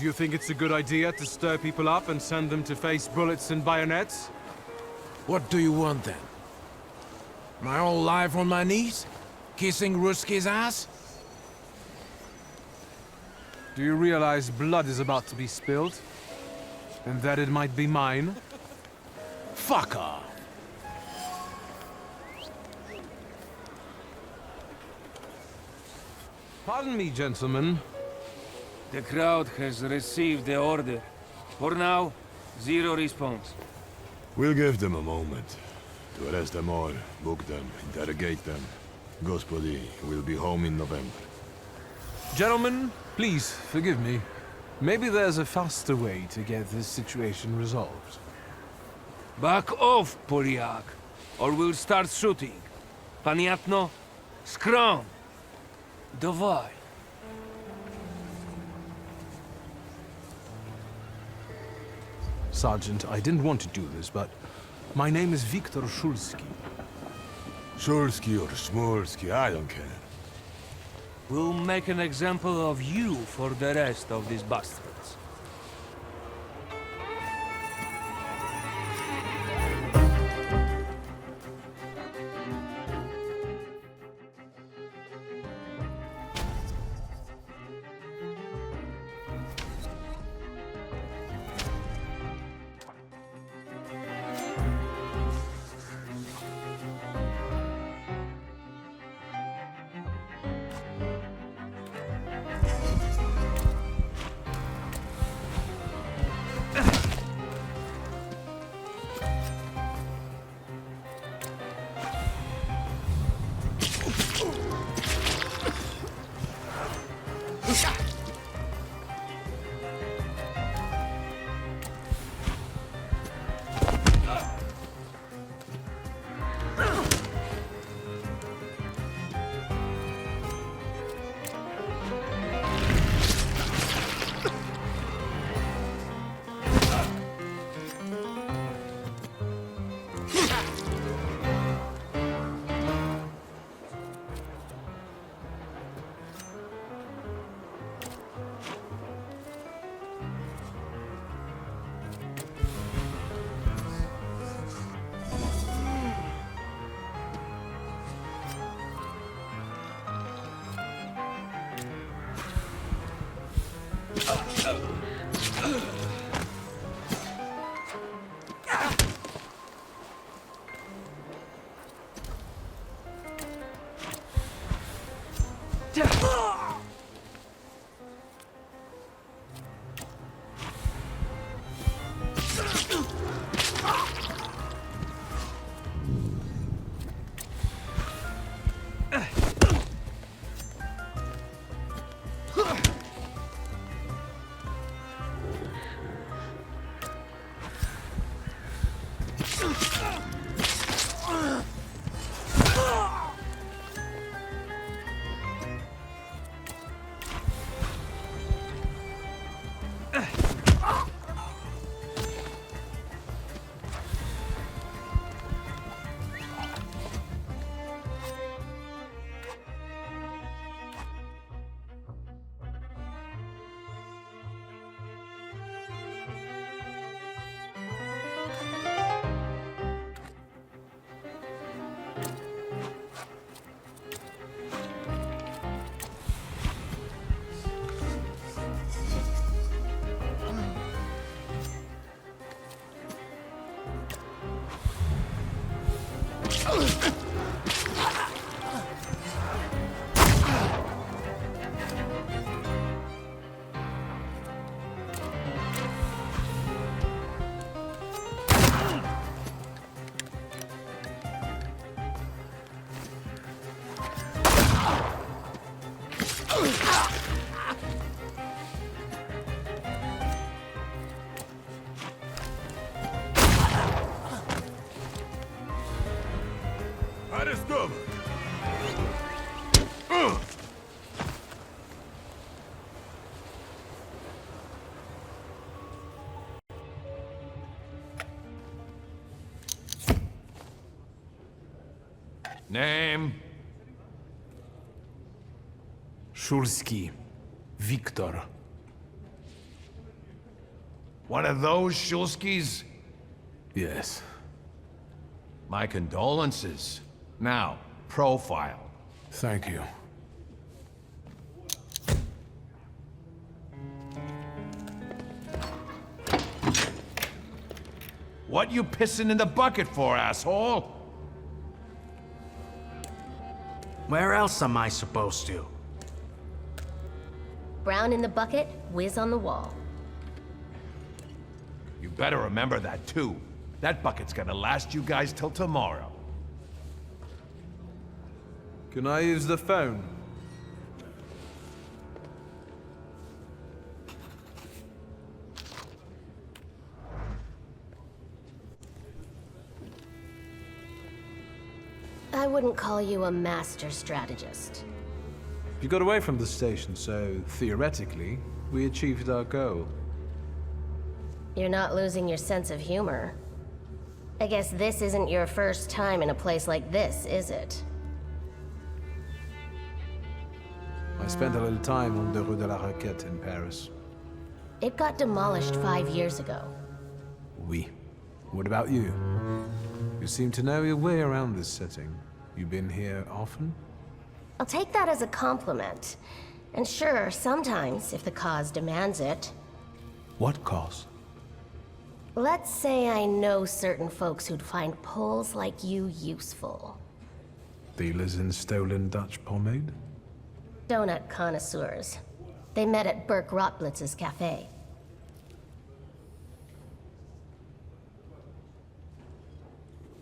Do you think it's a good idea to stir people up and send them to face bullets and bayonets? What do you want then? My whole life on my knees? Kissing Ruski's ass? Do you realize blood is about to be spilled? And that it might be mine? Fuck off! Pardon me, gentlemen. The crowd has received the order. For now, zero response. We'll give them a moment. To arrest them all, book them, interrogate them. Gospodi will be home in November. Gentlemen, please, forgive me. Maybe there's a faster way to get this situation resolved. Back off, Polyak, or we'll start shooting. Paniatno, scrum. Dawaj. Sergeant, I didn't want to do this, but my name is Viktor Szulski. Shulski or Smolski, I don't care. We'll make an example of you for the rest of these bastards. Name? Szulski. Wiktor. One of those Shulskis? Yes. My condolences. Now, profile. Thank you. What you pissing in the bucket for, asshole? Where else am I supposed to? Brown in the bucket, whiz on the wall. You better remember that, too. That bucket's gonna last you guys till tomorrow. Can I use the phone? I wouldn't call you a master strategist. You got away from the station, so theoretically, we achieved our goal. You're not losing your sense of humor. I guess this isn't your first time in a place like this, is it? I spent a little time on the Rue de la Roquette in Paris. It got demolished 5 years ago. Oui. What about you? You seem to know your way around this setting. You been here often? I'll take that as a compliment. And sure, sometimes, if the cause demands it. What cause? Let's say I know certain folks who'd find poles like you useful. Dealers in stolen Dutch pomade? Donut connoisseurs. They met at Burke Rotblitz's cafe.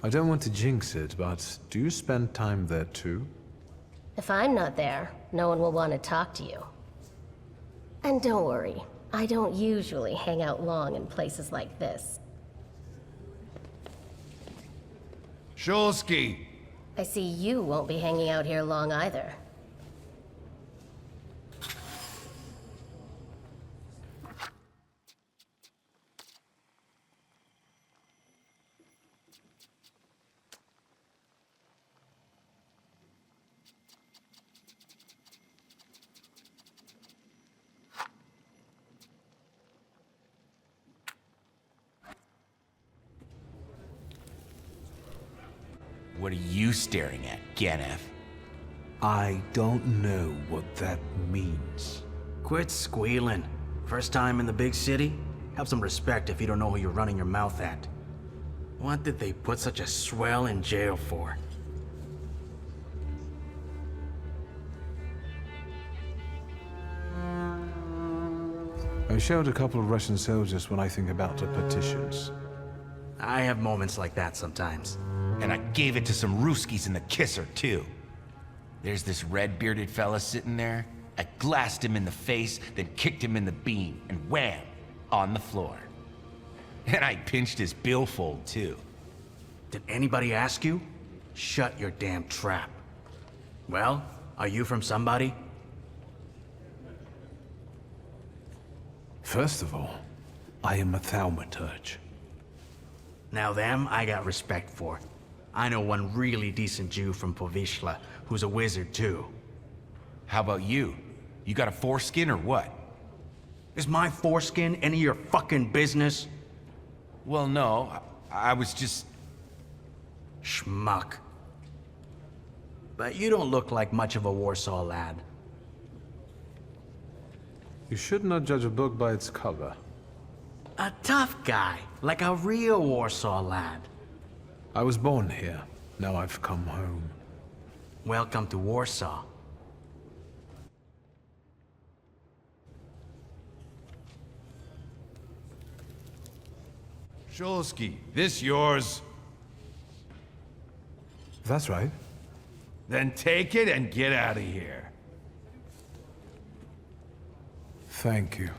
I don't want to jinx it, but do you spend time there too? If I'm not there, no one will want to talk to you. And don't worry, I don't usually hang out long in places like this. Shulsky! I see you won't be hanging out here long either. What are you staring at, Ganef? I don't know what that means. Quit squealing. First time in the big city? Have some respect if you don't know who you're running your mouth at. What did they put such a swell in jail for? I showed a couple of Russian soldiers when I think about the petitions. I have moments like that sometimes. And I gave it to some Ruskies in the kisser, too. There's this red-bearded fella sitting there. I glassed him in the face, then kicked him in the bean, and wham! On the floor. And I pinched his billfold, too. Did anybody ask you? Shut your damn trap. Well, are you from somebody? First of all, I am a Thaumaturge. Now them, I got respect for. I know one really decent Jew from Povishla, who's a wizard too. How about you? You got a foreskin or what? Is my foreskin any of your fucking business? Well, no. I was just... Schmuck. But you don't look like much of a Warsaw lad. You should not judge a book by its cover. A tough guy, like a real Warsaw lad. I was born here. Now I've come home. Welcome to Warsaw. Shulsky, this yours? That's right. Then take it and get out of here. Thank you.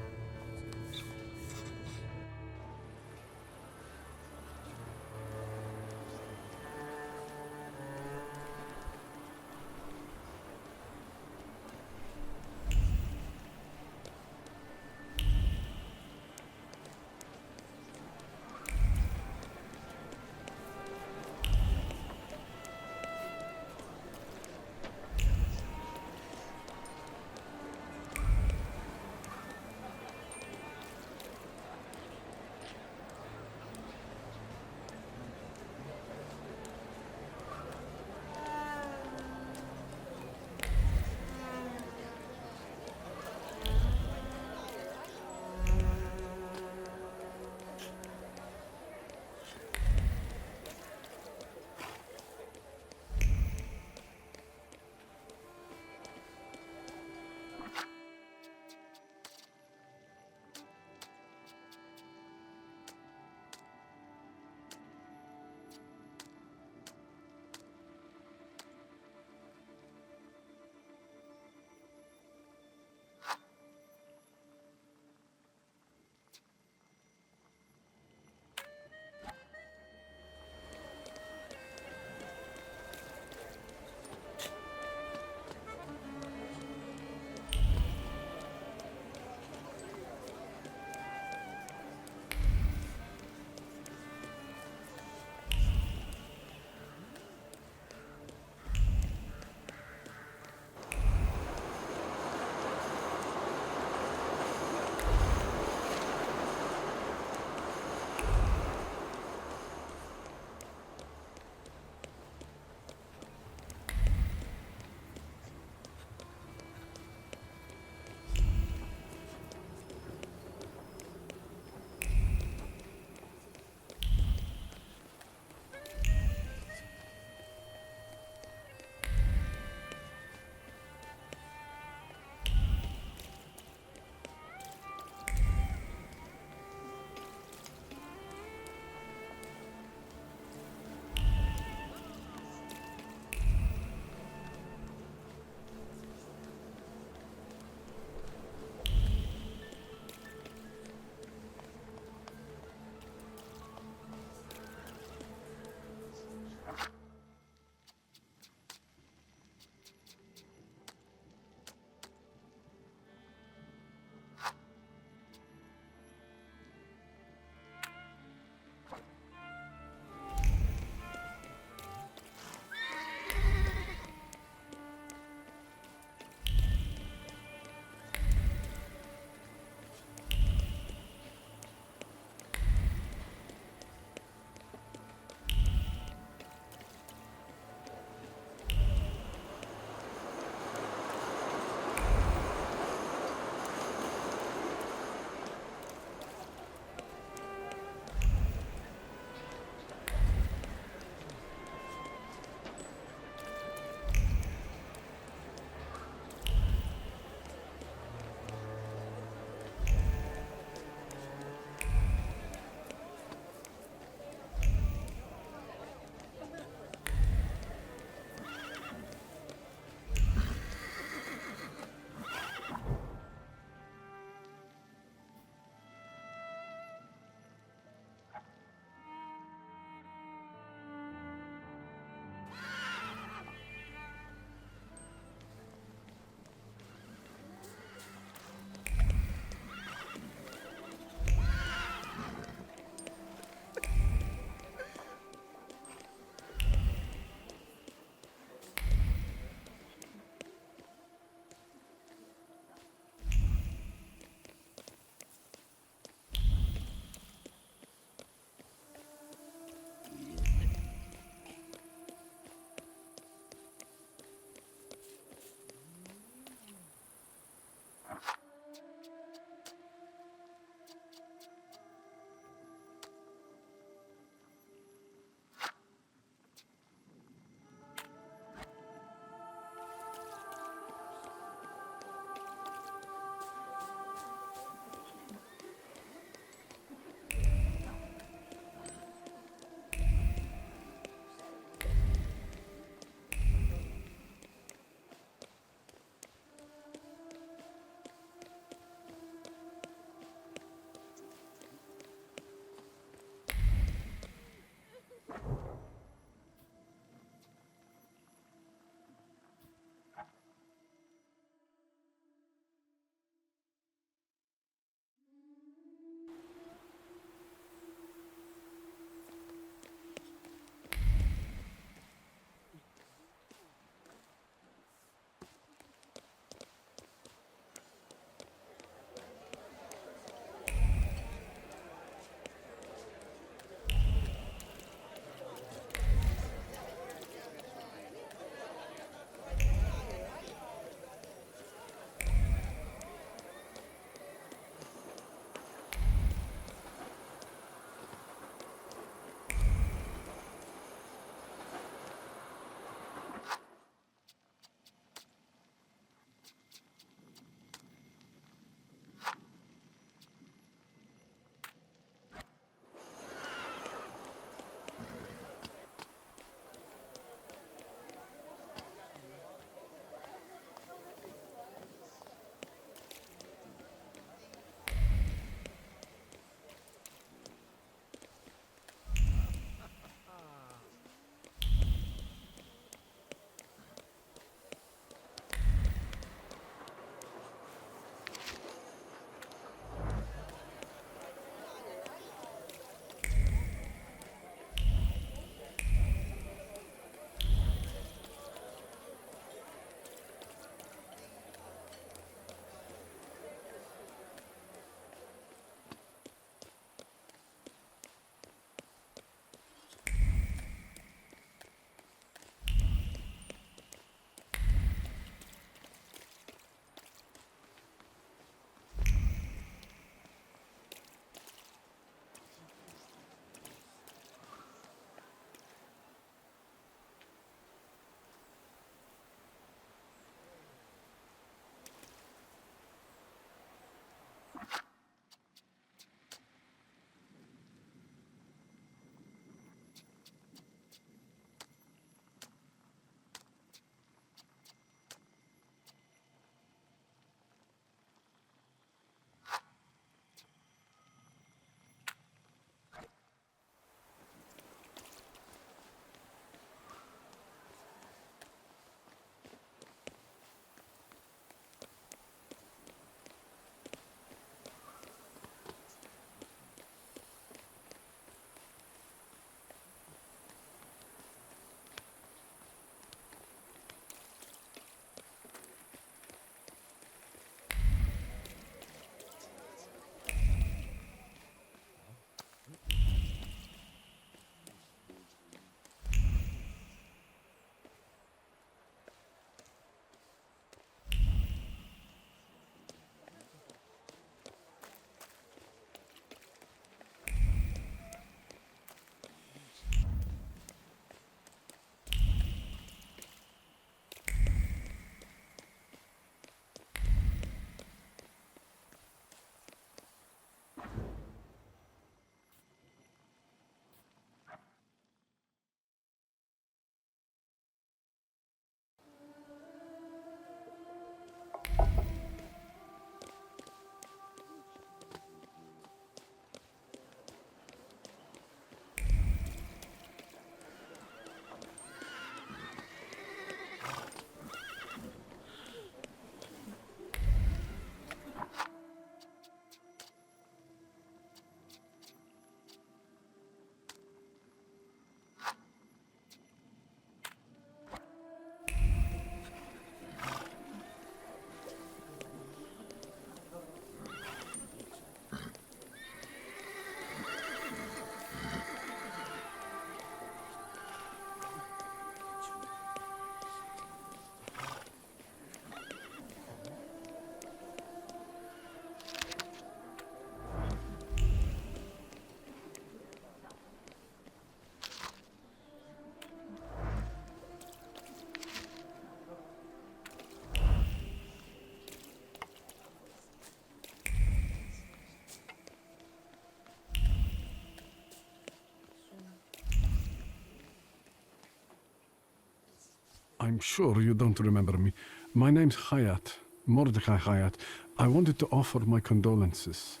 I'm sure you don't remember me. My name's Hayat, Mordecai Hayat. I wanted to offer my condolences.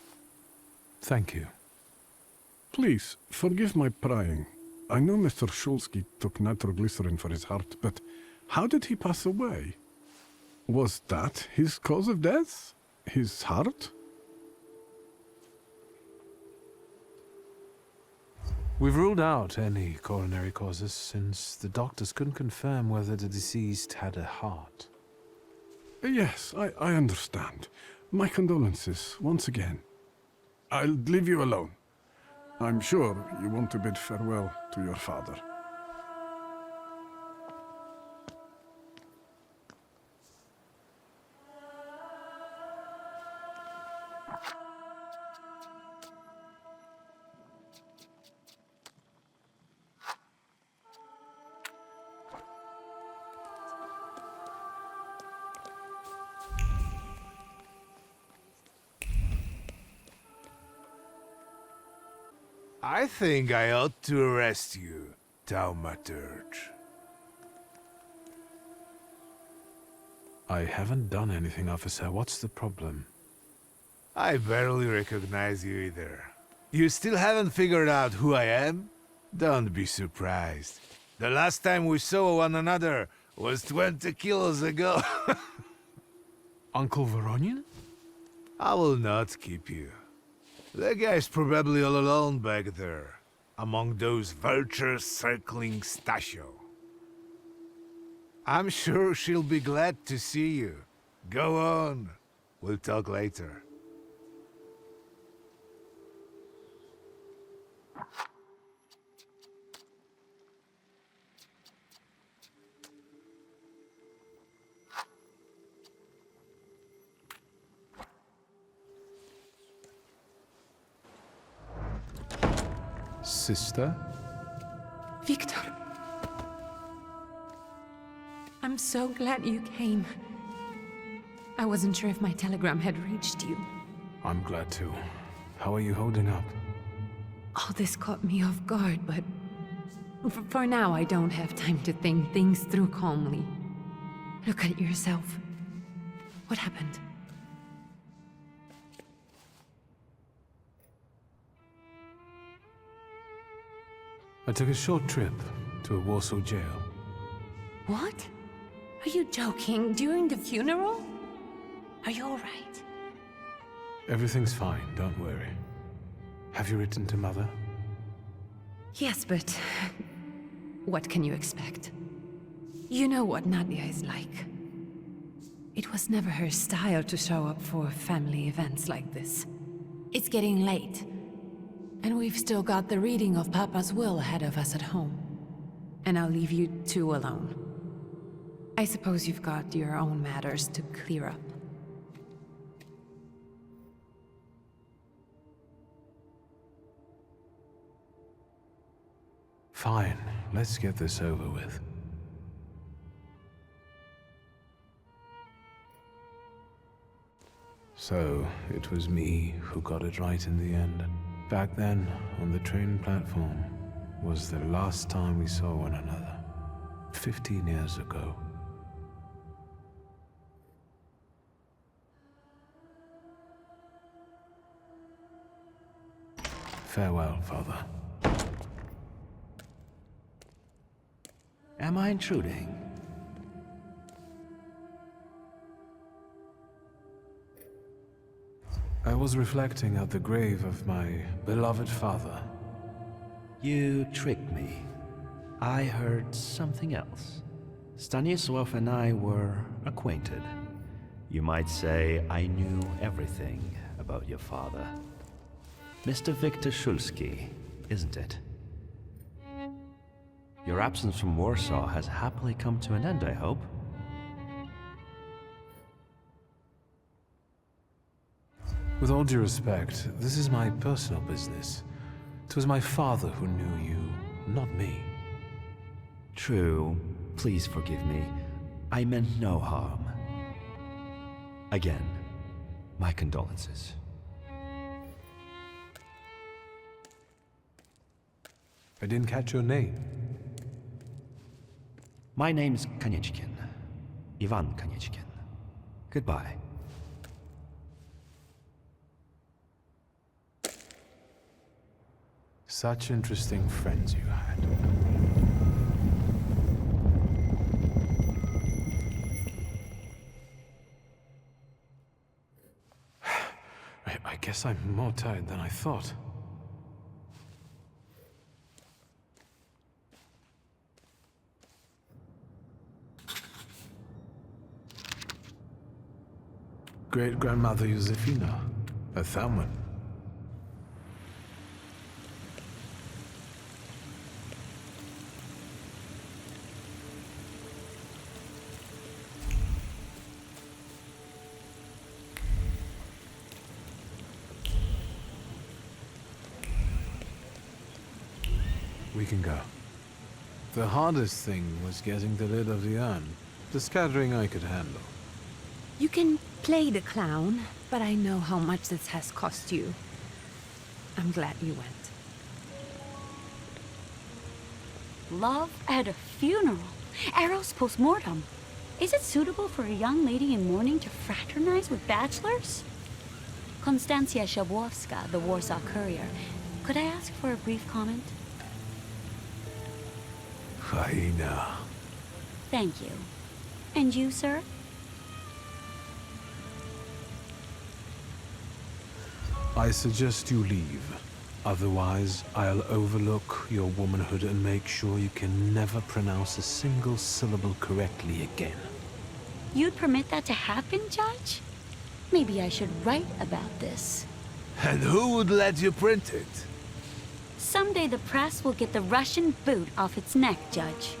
Thank you. Please, forgive my prying. I know Mr. Shulsky took nitroglycerin for his heart, but how did he pass away? Was that his cause of death? His heart? We've ruled out any coronary causes since the doctors couldn't confirm whether the deceased had a heart. Yes, I understand. My condolences, once again. I'll leave you alone. I'm sure you want to bid farewell to your father. I think I ought to arrest you, Thaumaturge. I haven't done anything, officer. What's the problem? I barely recognize you either. You still haven't figured out who I am? Don't be surprised. The last time we saw one another was 20 kilos ago. Uncle Voronian? I will not keep you. The guy's probably all alone back there, among those vultures circling Stasio. I'm sure she'll be glad to see you. Go on. We'll talk later. Sister? Victor. I'm so glad you came. I wasn't sure if my telegram had reached you. I'm glad too. How are you holding up? All this caught me off guard, but... For now, I don't have time to think things through calmly. Look at yourself. What happened? I took a short trip to a Warsaw jail. What? Are you joking? During the funeral? Are you all right? Everything's fine, don't worry. Have you written to Mother? Yes, but... what can you expect? You know what Nadia is like. It was never her style to show up for family events like this. It's getting late. And we've still got the reading of Papa's will ahead of us at home. And I'll leave you two alone. I suppose you've got your own matters to clear up. Fine, let's get this over with. So, it was me who got it right in the end. Back then, on the train platform, was the last time we saw one another. 15 years ago. Farewell, Father. Am I intruding? I was reflecting at the grave of my beloved father. You tricked me. I heard something else. Stanisław and I were acquainted. You might say I knew everything about your father. Mr. Victor Shulsky, isn't it? Your absence from Warsaw has happily come to an end, I hope. With all due respect, this is my personal business. It was my father who knew you, not me. True. Please forgive me. I meant no harm. Again, my condolences. I didn't catch your name. My name's Kaniechkin. Ivan Kaniechkin. Goodbye. Such interesting friends you had. I guess I'm more tired than I thought. Great-grandmother Josefina, a Thauman. We can go. The hardest thing was getting the lid of the urn. The scattering I could handle. You can play the clown, but I know how much this has cost you. I'm glad you went. Love at a funeral. Eros post-mortem. Is it suitable for a young lady in mourning to fraternize with bachelors? Konstancja Shabowska, the Warsaw Courier. Could I ask for a brief comment? Hyena. Thank you. And you, sir? I suggest you leave. Otherwise, I'll overlook your womanhood and make sure you can never pronounce a single syllable correctly again. You'd permit that to happen, Judge? Maybe I should write about this. And who would let you print it? Someday the press will get the Russian boot off its neck, Judge.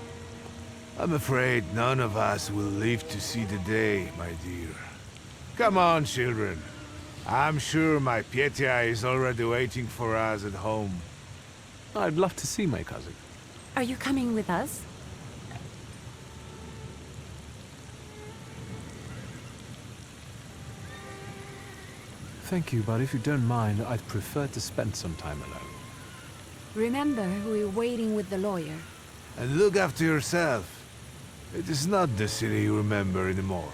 I'm afraid none of us will live to see the day, my dear. Come on, children. I'm sure my Petya is already waiting for us at home. I'd love to see my cousin. Are you coming with us? Thank you, but if you don't mind, I'd prefer to spend some time alone. Remember, we're waiting with the lawyer. And look after yourself. It is not the city you remember anymore.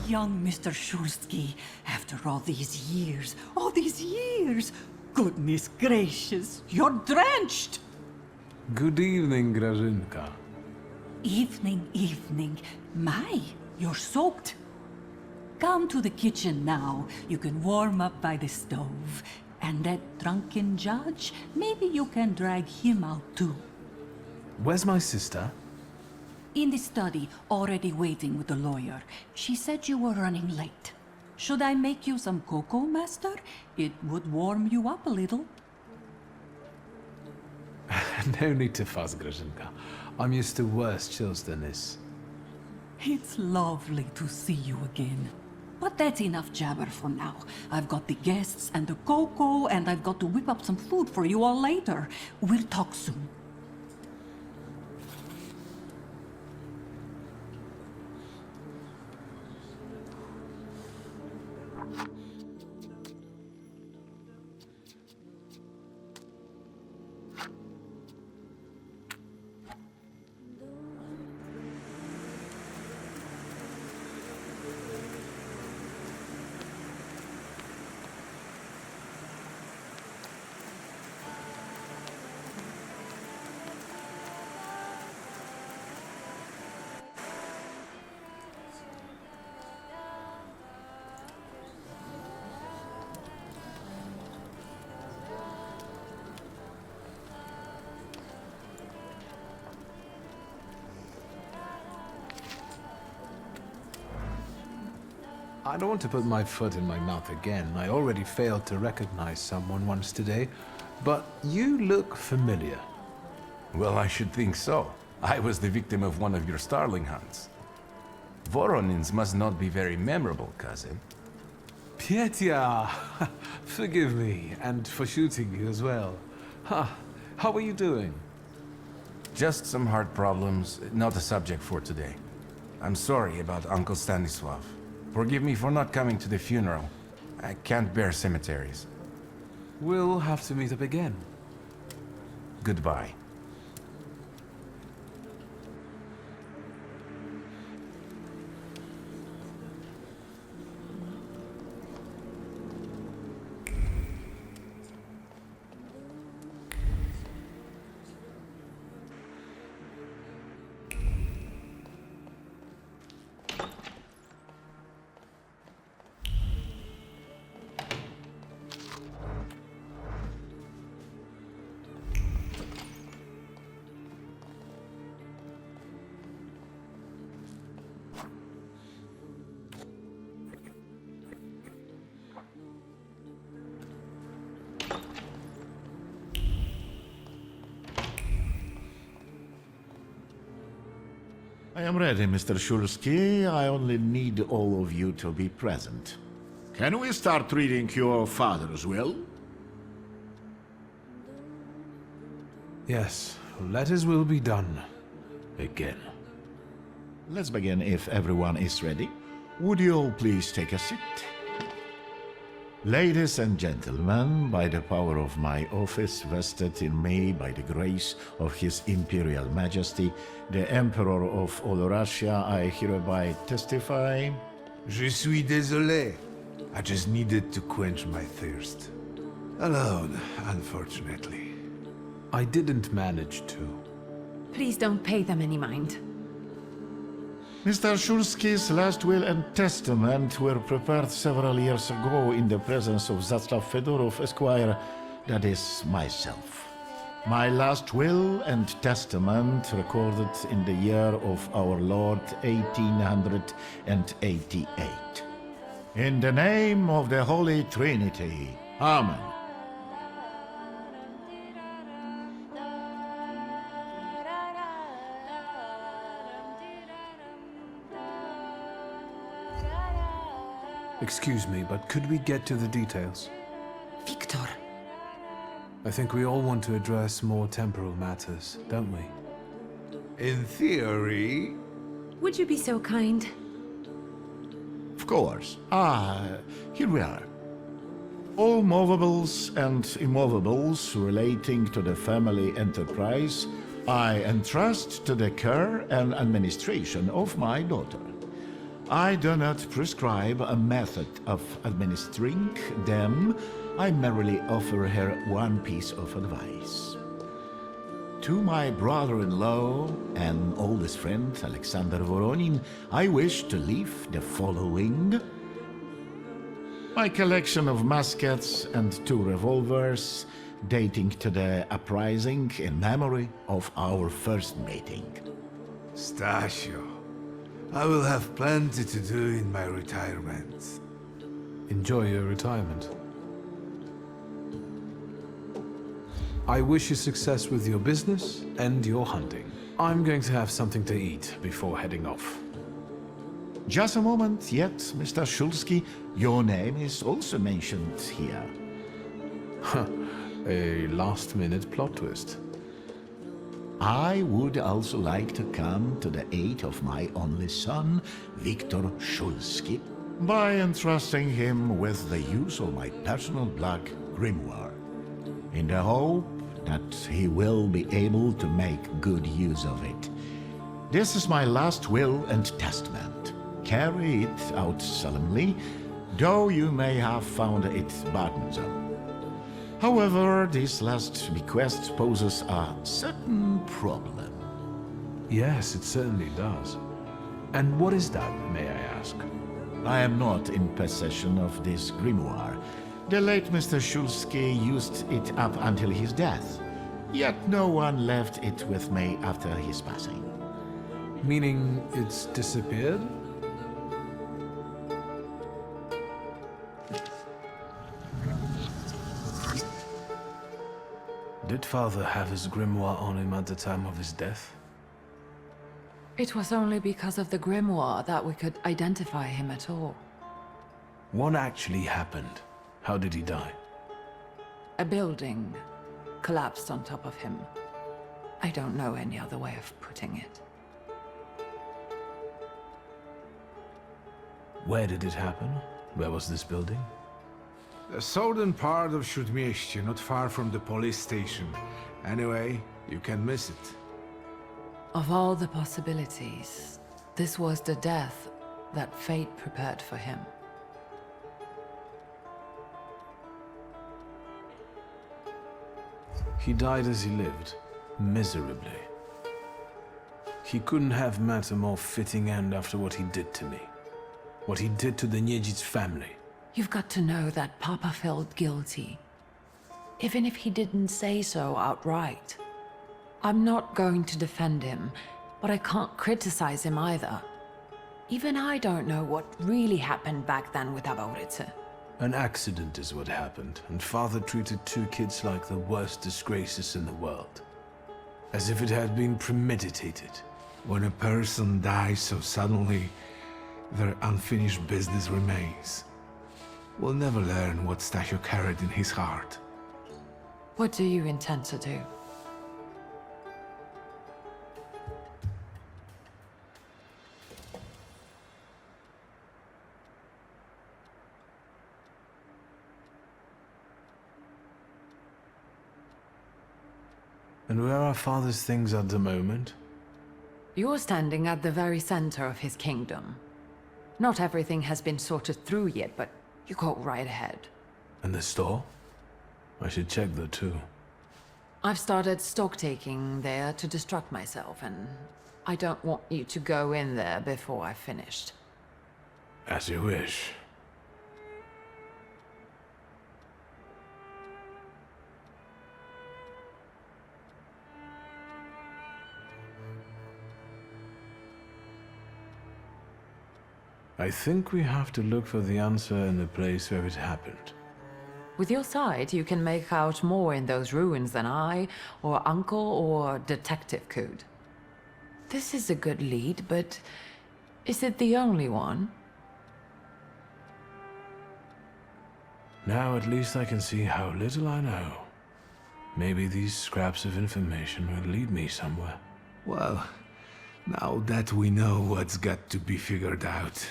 young Mr. Shulsky, after all these years, all these years. Goodness gracious, you're drenched! Good evening, Grażynka. Evening, evening. My, you're soaked. Come to the kitchen now. You can warm up by the stove. And that drunken judge, maybe you can drag him out too. Where's my sister? In the study, already waiting with the lawyer. She said you were running late. Should I make you some cocoa, master? It would warm you up a little. No need to fuss, Grażynka. I'm used to worse chills than this. It's lovely to see you again. But that's enough jabber for now. I've got the guests and the cocoa, and I've got to whip up some food for you all later. We'll talk soon. I don't want to put my foot in my mouth again. I already failed to recognize someone once today, but you look familiar. Well, I should think so. I was the victim of one of your starling hunts. Voronins must not be very memorable, cousin. Pietia! Forgive me, and for shooting you as well. How are you doing? Just some heart problems, not a subject for today. I'm sorry about Uncle Stanislav. Forgive me for not coming to the funeral. I can't bear cemeteries. We'll have to meet up again. Goodbye. I am ready, Mr. Shulsky. I only need all of you to be present. Can we start reading your father's will? Yes, let his will be done. Again. Let's begin if everyone is ready. Would you all please take a seat? Ladies and gentlemen, by the power of my office vested in me by the grace of His Imperial Majesty, the Emperor of all Russia, I hereby testify... Je suis désolé. I just needed to quench my thirst. Alone, unfortunately. I didn't manage to. Please don't pay them any mind. Mr. Shulsky's last will and testament were prepared several years ago in the presence of Zaslav Fedorov, Esquire, that is, myself. My last will and testament recorded in the year of our Lord 1888. In the name of the Holy Trinity, Amen. Excuse me, but could we get to the details? Victor. I think we all want to address more temporal matters, don't we? In theory... Would you be so kind? Of course. Here we are. All movables and immovables relating to the family enterprise I entrust to the care and administration of my daughter. I do not prescribe a method of administering them. I merely offer her one piece of advice. To my brother-in-law and oldest friend, Alexander Voronin, I wish to leave the following. My collection of muskets and 2 revolvers, dating to the uprising in memory of our first meeting. Stasio, I will have plenty to do in my retirement. Enjoy your retirement. I wish you success with your business and your hunting. I'm going to have something to eat before heading off. Just a moment yet, Mr. Shulsky. Your name is also mentioned here. A last-minute plot twist. I would also like to come to the aid of my only son, Viktor Shulsky, by entrusting him with the use of my personal black grimoire, in the hope that he will be able to make good use of it. This is my last will and testament. Carry it out solemnly, though you may have found it burdensome. However, this last bequest poses a certain problem. Yes, it certainly does. And what is that, may I ask? I am not in possession of this grimoire. The late Mr. Shulsky used it up until his death, yet no one left it with me after his passing. Meaning it's disappeared? Did Father have his grimoire on him at the time of his death? It was only because of the grimoire that we could identify him at all. What actually happened? How did he die? A building collapsed on top of him. I don't know any other way of putting it. Where did it happen? Where was this building? The southern part of Śródmieście, not far from the police station. Anyway, you can miss it. Of all the possibilities, this was the death that fate prepared for him. He died as he lived, miserably. He couldn't have met a more fitting end after what he did to me. What he did to the Niedzic's family. You've got to know that Papa felt guilty, even if he didn't say so outright. I'm not going to defend him, but I can't criticize him either. Even I don't know what really happened back then with Aborice. An accident is what happened, and Father treated 2 kids like the worst disgraces in the world. As if it had been premeditated. When a person dies so suddenly, their unfinished business remains. We'll never learn what Stasio carried in his heart. What do you intend to do? And where are Father's things at the moment? You're standing at the very center of his kingdom. Not everything has been sorted through yet, but you go right ahead. And the store? I should check that too. I've started stock-taking there to distract myself, and I don't want you to go in there before I've finished. As you wish. I think we have to look for the answer in the place where it happened. With your sight, you can make out more in those ruins than I, or Uncle, or Detective could. This is a good lead, but is it the only one? Now at least I can see how little I know. Maybe these scraps of information will lead me somewhere. Well, now that we know what's got to be figured out,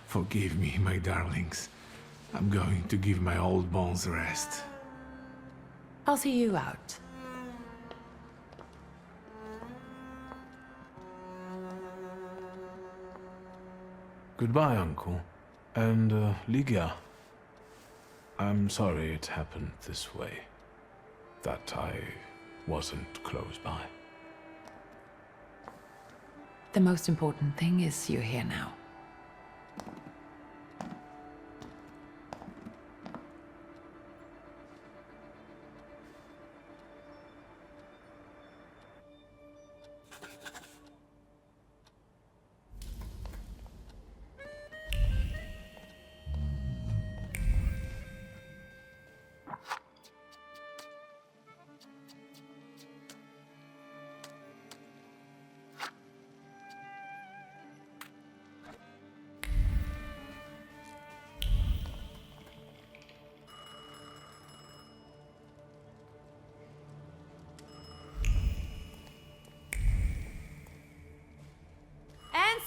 forgive me, my darlings. I'm going to give my old bones a rest. I'll see you out. Goodbye, Uncle. And, Ligia. I'm sorry it happened this way. That I wasn't close by. The most important thing is you're here now.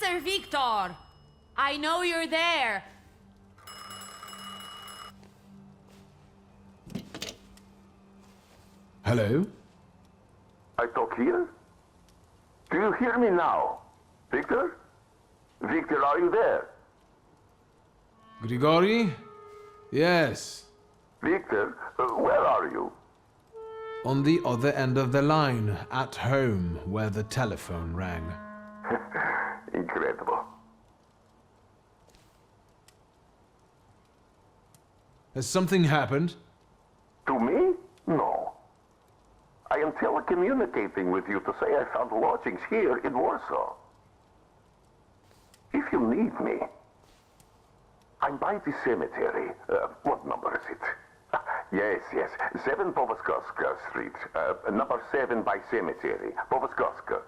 Answer, Victor! I know you're there. Hello? I talk here? Do you hear me now? Victor? Victor, are you there? Grigori? Yes. Victor, where are you? On the other end of the line, at home, where the telephone rang. Incredible. Has something happened? To me? No. I am telecommunicating with you to say I found lodgings here in Warsaw. If you need me, I'm by the cemetery. What number is it? Yes, 7 Powoskowska Street. Number 7 by cemetery. Powoskowska.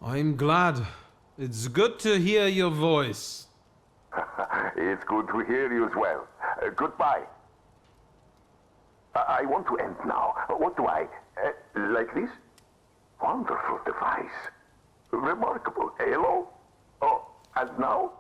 I'm glad. It's good to hear your voice. It's good to hear you as well. Goodbye. I want to end now. What do I... like this? Wonderful device. Remarkable. Hello? Oh, and now?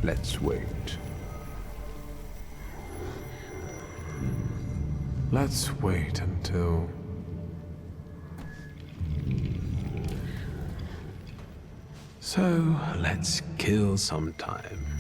Let's wait. Let's wait until... So, let's kill some time.